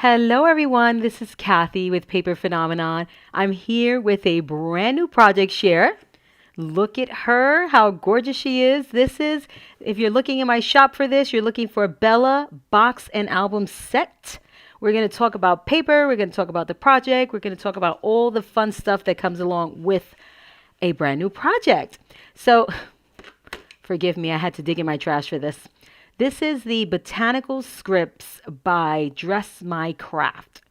Hello everyone, this is Kathy with Paper Phenomenon. I'm here with a brand new project share. Look at her, how gorgeous she is. This is, if you're looking in my shop for this, you're looking for Bella Box and Album Set. We're going to talk about paper, we're going to talk about the project, we're going to talk about all the fun stuff that comes along with a brand new project. So, forgive me, I had to dig in my trash for this. This is the Botanical Scripts by Dress My Craft.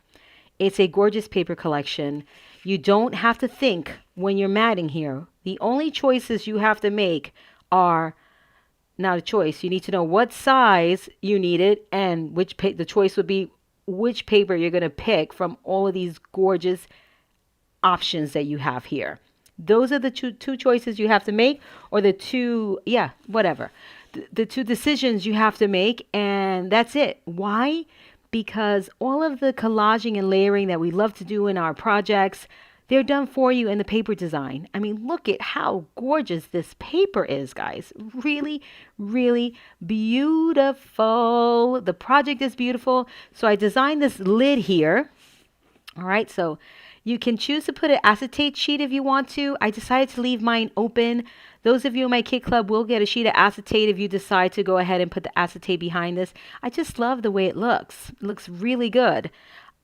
It's a gorgeous paper collection. You don't have to think when you're matting here. The only choices you have to make are not a choice. You need to know what size you need it and the choice would be which paper you're going to pick from all of these gorgeous options that you have here. Those are the two choices you have to make, or the two, whatever. The two decisions you have to make, and that's it. Why? Because all of the collaging and layering that we love to do in our projects, they're done for you in the paper design. I mean, look at how gorgeous this paper is, guys. Really, really beautiful. The project is beautiful. So I designed this lid here. All right, so you can choose to put an acetate sheet if you want to. I decided to leave mine open. Those of you in my kit club will get a sheet of acetate if you decide to go ahead and put the acetate behind this. I just love the way it looks. It looks really good.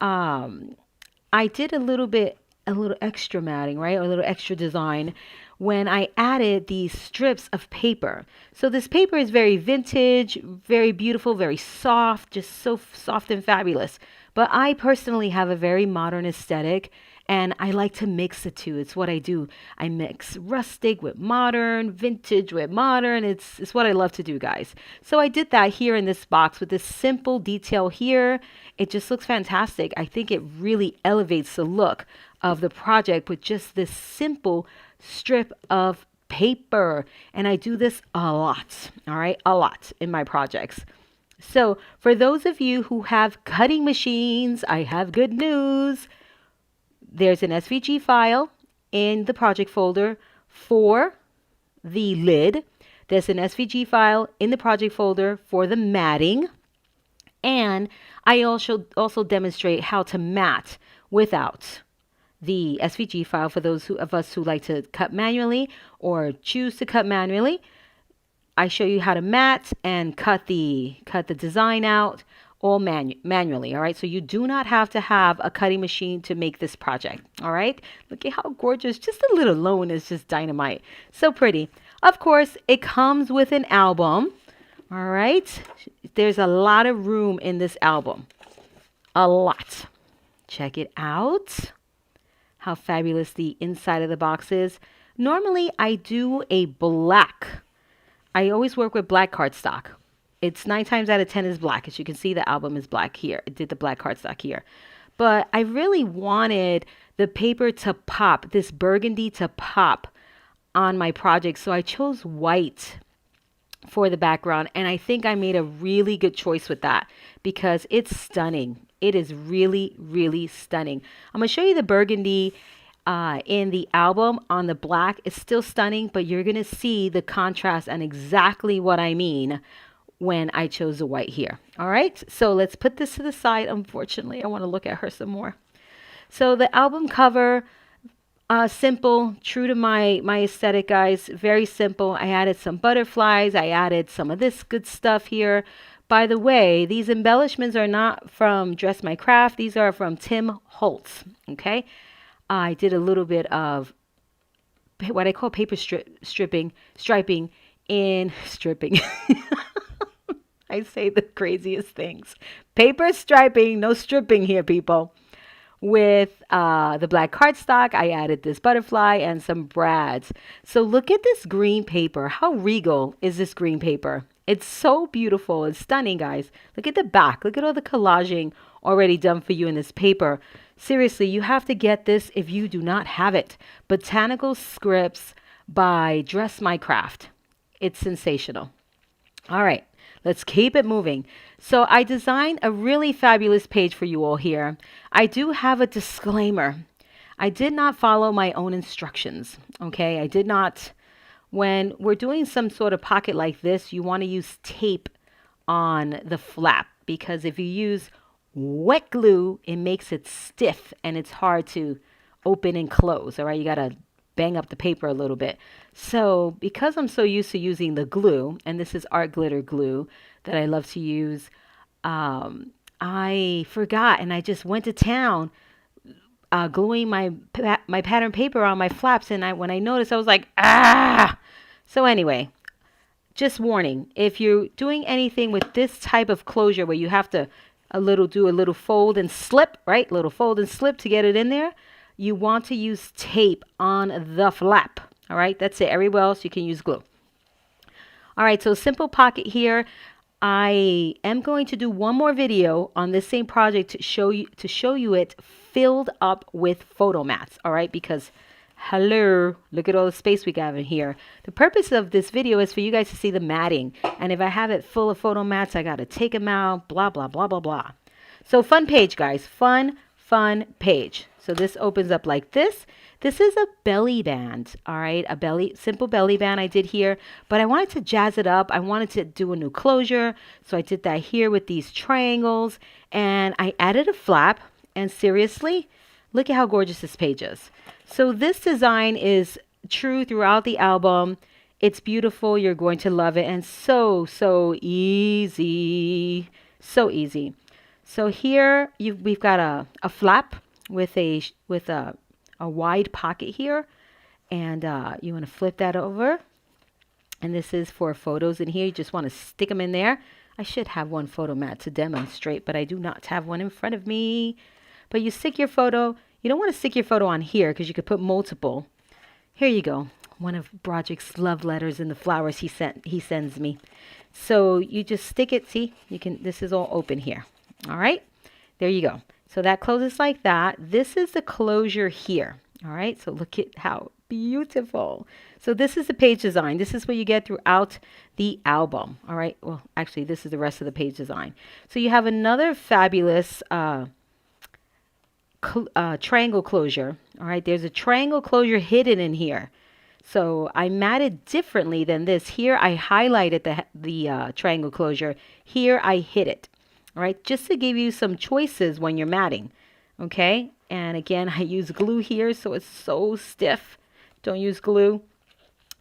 I did a little extra matting, right? Or a little extra design when I added these strips of paper. So this paper is very vintage, very beautiful, very soft, just so soft and fabulous. But I personally have a very modern aesthetic, and I like to mix the two. It's what I do. I mix rustic with modern, vintage with modern. It's what I love to do, guys. So I did that here in this box with this simple detail here. It just looks fantastic. I think it really elevates the look of the project with just this simple strip of paper. And I do this a lot, all right? A lot in my projects. So for those of you who have cutting machines, I have good news. There's an SVG file in the project folder for the lid. There's an SVG file in the project folder for the matting. And I also demonstrate how to mat without the SVG file for those of us who like to cut manually or choose to cut manually. I show you how to mat and cut the design out all manually, all right? So you do not have to have a cutting machine to make this project, all right? Look at how gorgeous. Just the lid alone is just dynamite. So pretty. Of course, it comes with an album, all right? There's a lot of room in this album. A lot. Check it out. How fabulous the inside of the box is. Normally, I do a black. I always work with black cardstock. It's 9 times out of 10 is black. As you can see, the album is black here. I did the black cardstock here. But I really wanted the paper to pop, this burgundy to pop on my project. So I chose white for the background. And I think I made a really good choice with that because it's stunning. It is really, really stunning. I'm going to show you the burgundy in the album on the black. It's still stunning, but you're going to see the contrast and exactly what I mean when I chose the white here. All right, so let's put this to the side. Unfortunately, I want to look at her some more. So the album cover, simple, true to my aesthetic, guys. Very simple. I added some butterflies. I added some of this good stuff here. By the way, these embellishments are not from Dress My Craft. These are from Tim Holtz, okay? I did a little bit of what I call paper striping in stripping. I say the craziest things. Paper striping, no stripping here, people. With the black cardstock, I added this butterfly and some brads. So look at this green paper. How regal is this green paper? It's so beautiful. It's stunning, guys. Look at the back. Look at all the collaging already done for you in this paper. Seriously, you have to get this if you do not have it. Botanical Scripts by Dress My Craft. It's sensational. All right, let's keep it moving. So I designed a really fabulous page for you all here. I do have a disclaimer. I did not follow my own instructions, okay? I did not. When we're doing some sort of pocket like this, you want to use tape on the flap because if you use Wet glue, it makes it stiff and it's hard to open and close. All right, you got to bang up the paper a little bit. So because I'm so used to using the glue, and this is art glitter glue that I love to use, I forgot and I just went to town gluing my pattern paper on my flaps, and when I noticed, I was like, ah. So anyway, just warning, if you're doing anything with this type of closure where you have to do a little fold and slip, right? Little fold and slip to get it in there. You want to use tape on the flap. All right, that's it. Everywhere else you can use glue. All right, so simple pocket here. I am going to do one more video on this same project to show you it filled up with photo mats. All right, because hello, look at all the space we got in here. The purpose of this video is for you guys to see the matting. And if I have it full of photo mats, I got to take them out, blah, blah, blah, blah, blah. So fun page, guys. Fun page. So this opens up like this. This is a belly band, all right? Simple belly band I did here. But I wanted to jazz it up. I wanted to do a new closure. So I did that here with these triangles. And I added a flap. And seriously, look at how gorgeous this page is. So this design is true throughout the album. It's beautiful. You're going to love it. And so easy. So easy. So here we've got a flap with a wide pocket here. And you want to flip that over. And this is for photos in here. You just want to stick them in there. I should have one photo mat to demonstrate, but I do not have one in front of me. But you stick your photo. You don't want to stick your photo on here because you could put multiple. Here you go. One of Broderick's love letters in the flowers he sends me. So you just stick it. See, this is all open here. All right. There you go. So that closes like that. This is the closure here. All right. So look at how beautiful. So this is the page design. This is what you get throughout the album. All right. Well, actually, this is the rest of the page design. So you have another fabulous triangle closure. All right, there's a triangle closure hidden in here. So I matted differently than this. Here I highlighted the triangle closure. Here I hid it. All right, just to give you some choices when you're matting. Okay, and again, I use glue here, so it's so stiff. Don't use glue.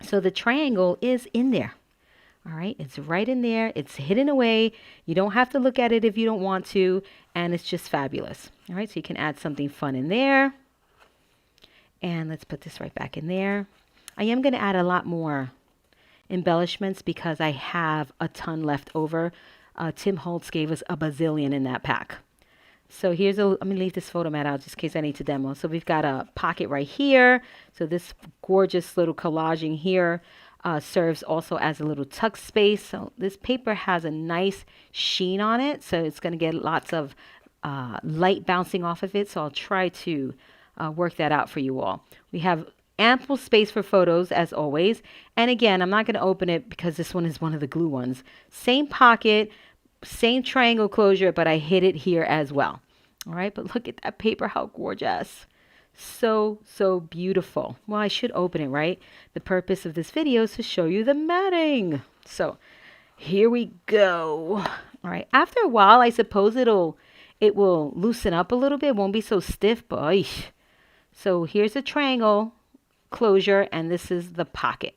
So the triangle is in there. All right, it's right in there. It's hidden away. You don't have to look at it if you don't want to, and it's just fabulous. All right, so you can add something fun in there. And let's put this right back in there. I am going to add a lot more embellishments because I have a ton left over. Tim Holtz gave us a bazillion in that pack. So let me leave this photo mat out just in case I need to demo. So we've got a pocket right here. So this gorgeous little collaging here serves also as a little tuck space. So this paper has a nice sheen on it. So it's going to get lots of light bouncing off of it. So I'll try to work that out for you all. We have ample space for photos as always. And again, I'm not going to open it because this one is one of the glue ones. Same pocket, same triangle closure, but I hid it here as well. All right, but look at that paper, how gorgeous. So beautiful. Well, I should open it, right? The purpose of this video is to show you the matting. So here we go. All right, after a while, I suppose it will loosen up a little bit. It won't be so stiff, but oish. So here's a triangle closure, and this is the pocket.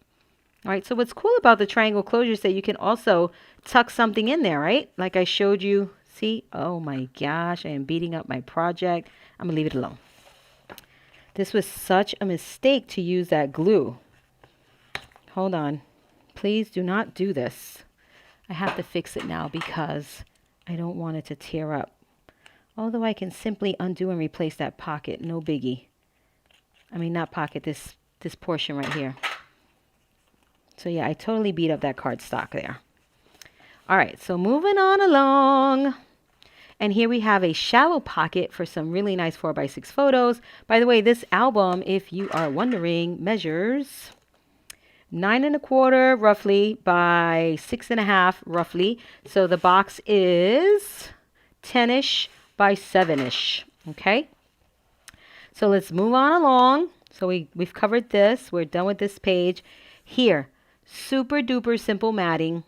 All right, so what's cool about the triangle closure is that you can also tuck something in there, right? Like I showed you. See? Oh my gosh, I am beating up my project. I'm going to leave it alone. This was such a mistake to use that glue. Hold on. Please do not do this. I have to fix it now because I don't want it to tear up. Although I can simply undo and replace that pocket. No biggie. I mean, not pocket, this portion right here. So yeah, I totally beat up that cardstock there. All right, so moving on along. And here we have a shallow pocket for some really nice 4x6 photos. By the way, this album, if you are wondering, measures 9 1/4 roughly by 6 1/2 roughly. So the box is 10-ish by 7-ish. Okay. So let's move on along. So we've covered this. We're done with this page. Here, super duper simple matting.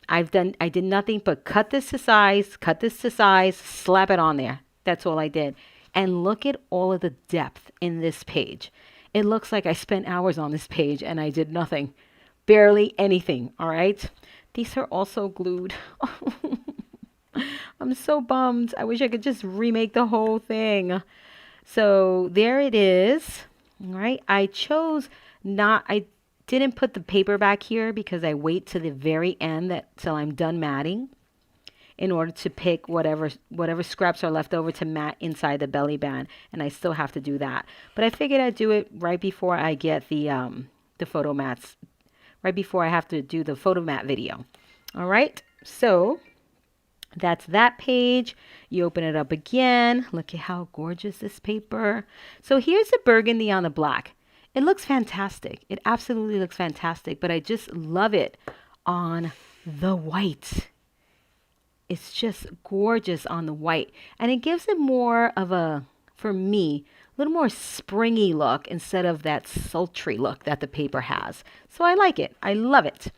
I did nothing but cut this to size, slap it on there. That's all I did. And look at all of the depth in this page. It looks like I spent hours on this page and I did nothing. Barely anything, all right? These are also glued. I'm so bummed. I wish I could just remake the whole thing. So there it is. All right. I didn't put the paper back here because I wait to the very end till I'm done matting in order to pick whatever scraps are left over to mat inside the belly band. And I still have to do that. But I figured I'd do it right before I get the photo mats, right before I have to do the photo mat video. All right. So that's that page. You open it up again. Look at how gorgeous this paper. So here's the burgundy on the black. It looks fantastic. It absolutely looks fantastic, but I just love it on the white. It's just gorgeous on the white. And it gives it more of a, for me, a little more springy look instead of that sultry look that the paper has. So I like it. I love it.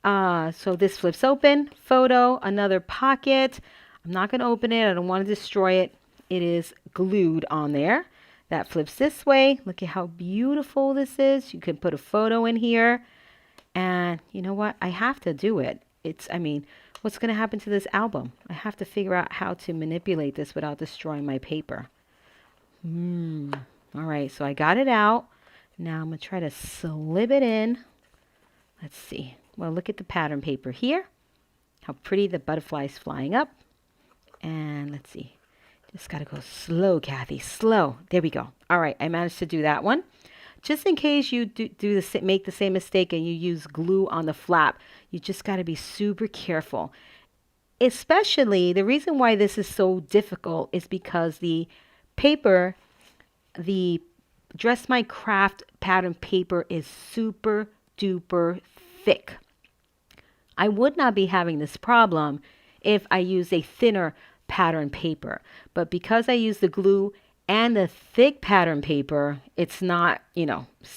So this flips open, photo, another pocket. I'm not going to open it. I don't want to destroy it. It is glued on there. That flips this way. Look at how beautiful this is. You can put a photo in here. And you know what? I have to do it. What's going to happen to this album? I have to figure out how to manipulate this without destroying my paper. All right, so I got it out. Now I'm going to try to slip it in. Let's see. Well, look at the pattern paper here. How pretty the butterfly's flying up. And let's see. Just got to go slow, Kathy. Slow. There we go. All right, I managed to do that one. Just in case you make the same mistake and you use glue on the flap, you just got to be super careful. Especially, the reason why this is so difficult is because the paper, the Dress My Craft pattern paper is super duper thick. I would not be having this problem if I used a thinner pattern paper. But because I use the glue and the thick pattern paper, it's not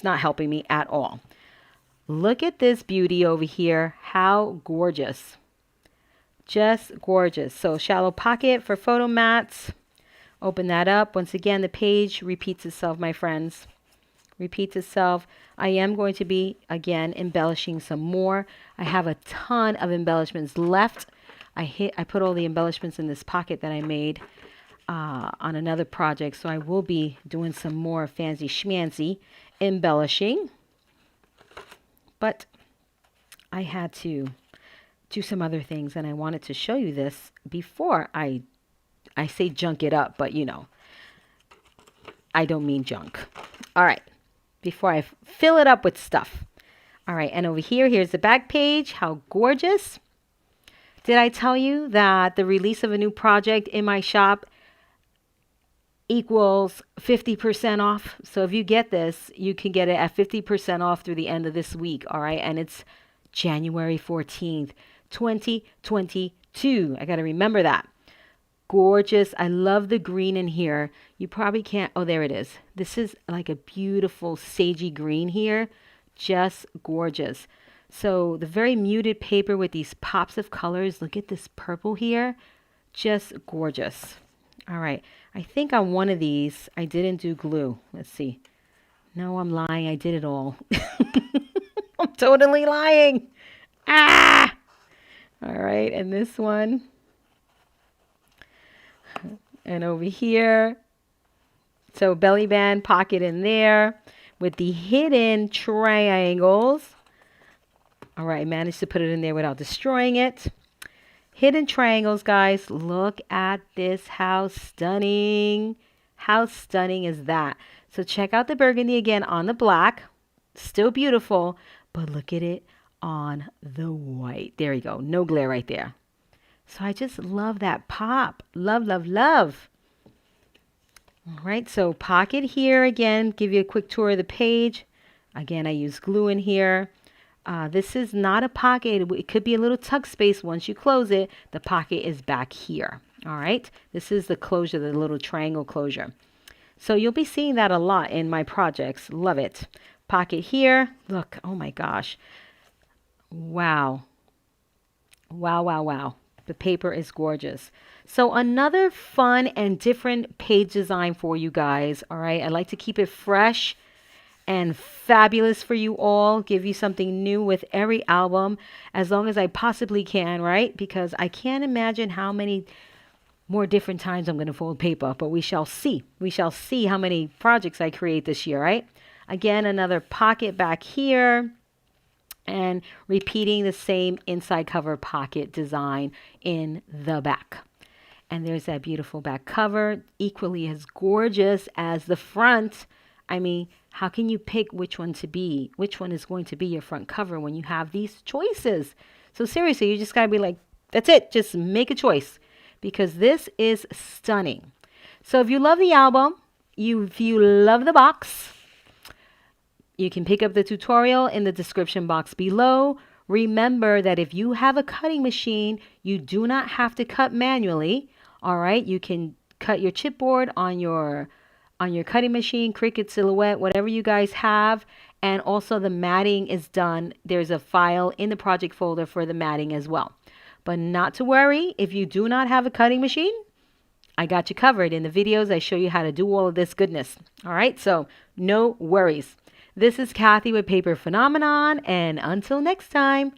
helping me at all. Look at this beauty over here. How gorgeous. Just gorgeous. So shallow pocket for photo mats. Open that up. Once again, the page repeats itself, my friends. Repeats itself. I am going to be, again, embellishing some more. I have a ton of embellishments left. I put all the embellishments in this pocket that I made on another project. So I will be doing some more fancy schmancy embellishing. But I had to do some other things, and I wanted to show you this before I say junk it up, but I don't mean junk. All right. Before I fill it up with stuff. All right, and over here, here's the back page. How gorgeous. Did I tell you that the release of a new project in my shop equals 50% off? So if you get this, you can get it at 50% off through the end of this week, all right? And it's January 14th, 2022. I got to remember that. Gorgeous. I love the green in here. You probably can't. Oh, there it is. This is like a beautiful sagey green here. Just gorgeous. So the very muted paper with these pops of colors. Look at this purple here. Just gorgeous. All right. I think on one of these, I didn't do glue. Let's see. No, I'm lying. I did it all. I'm totally lying. Ah! All right. And this one. And over here, so belly band pocket in there with the hidden triangles. All right, I managed to put it in there without destroying it. Hidden triangles, guys. Look at this. How stunning. How stunning is that? So check out the burgundy again on the black. Still beautiful, but look at it on the white. There you go. No glare right there. So I just love that pop. Love, love, love. All right, so pocket here again. Give you a quick tour of the page. Again, I use glue in here. This is not a pocket. It could be a little tuck space. Once you close it, the pocket is back here. All right, this is the closure, the little triangle closure. So you'll be seeing that a lot in my projects. Love it. Pocket here. Look, oh my gosh. Wow. Wow, wow, wow. The paper is gorgeous. So another fun and different page design for you guys. All right. I like to keep it fresh and fabulous for you all. Give you something new with every album as long as I possibly can, right? Because I can't imagine how many more different times I'm going to fold paper, but we shall see. We shall see how many projects I create this year, right? Again, another pocket back here and repeating the same inside cover pocket design in the back. And there's that beautiful back cover, equally as gorgeous as the front. I mean, how can you pick which one to be? Which one is going to be your front cover when you have these choices? So seriously, you just got to be like, that's it. Just make a choice because this is stunning. So if you love the album, if you love the box, you can pick up the tutorial in the description box below. Remember that if you have a cutting machine, you do not have to cut manually. All right, you can cut your chipboard on your cutting machine, Cricut, Silhouette, whatever you guys have. And also the matting is done. There's a file in the project folder for the matting as well. But not to worry, if you do not have a cutting machine, I got you covered. In the videos, I show you how to do all of this goodness. All right, so no worries. This is Kathy with Paper Phenomenon, and until next time,